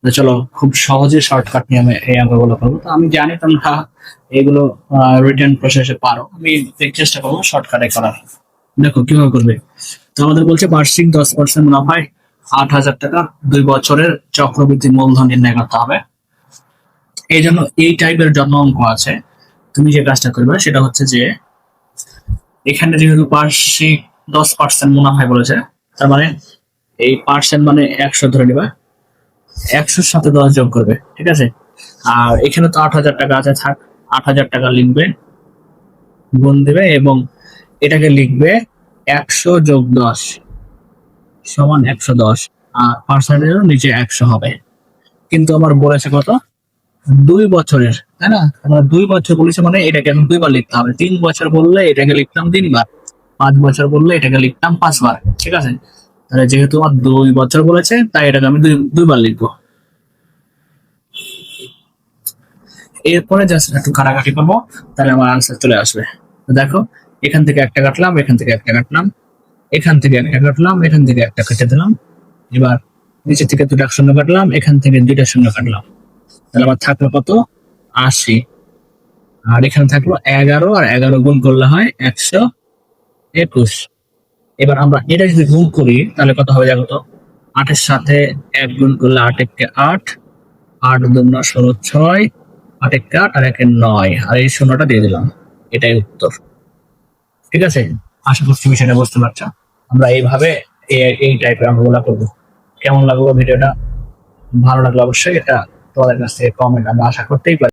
তো চলো খুব সহজে শর্টকাট নিয়ে আমি এই অঙ্কগুলো করবো। তো আমি জানি তোমরা এগুলো রিটার্ন প্রসেসে পারো, আমি চেষ্টা করবো শর্টকাটে করার। দেখো কিভাবে করবে। তো আমাদের বলছে বার্ষিক 10% মুনাফায় 8,000 টাকা 2 বছরের চক্রবৃদ্ধি মূলধন নির্ণয় করতে হবে। এই জন্য এই টাইপের যত অঙ্ক আছে, তুমি যে কাজটা করবে সেটা হচ্ছে যে এখানে যেহেতু বার্ষিক 10% মুনাফায় বলেছে, তার মানে এই পার্সেন্ট মানে 100 ধরে নিবা, 100-র সাথে 10 যোগ করবে, ঠিক আছে। আর এখানে তো 8,000 টাকা আছে, থাক 8,000 টাকা লিখবে, গুণ দেবে এবং এটাকে লিখবে 100+10 সমান 110, আর পার্সেন্টের নিচে 100 হবে। কিন্তু আমার বলেছে কত, 2 বছরের, তাই না? আমরা 2 বছর বলেছে মানে এটাকে আমি 2 বার লিখতে হবে। 3 বছর বললে এটাকে লিখতাম 3 বার, 5 বছর বললে এটাকে লিখতাম 5 বার, ঠিক আছে। তাহলে যেহেতু আমার 2 বছর বলেছে তাই এটাকে আমি দুইবার লিখবো। এরপরে জাস্ট একটু কাটাকাটি করবো, তাহলে আমার আনসার চলে আসবে। তো দেখো, এখান থেকে একটা কাটলাম, এখান থেকে একটা কাটলাম, এখান থেকে একটা কাটলাম, এখান থেকে একটা কেটে দিলাম। এবার নিচে থেকে 2টা শূন্য কাটলাম, এখান থেকে 2টা শূন্য কাটলাম। তাহলে আমার থাকলো কত, 80। আর এখানে থাকলো 11, আর 11 গুণ করলে হয় 121। এবার আমরা এটা যদি গুণ করি তাহলে কত হবে দেখো তো, 8-এর সাথে 1 গুণ করলে 8 × 8, 8 2 16 6, 8 × 8 আর 1 9, আর এই শূন্যটা দিয়ে দিলাম। এটাই উত্তর, ঠিক আছে। আশা করছি বিষয়টা বুঝতে পারছো। আমরা এইভাবে এই টাইপের অঙ্কগুলো করবো। কেমন লাগলো ভিডিওটা? ভালো লাগলো অবশ্যই এটা তোমাদের কাছ থেকে কমেন্ট আমরা আশা করতেই পারি।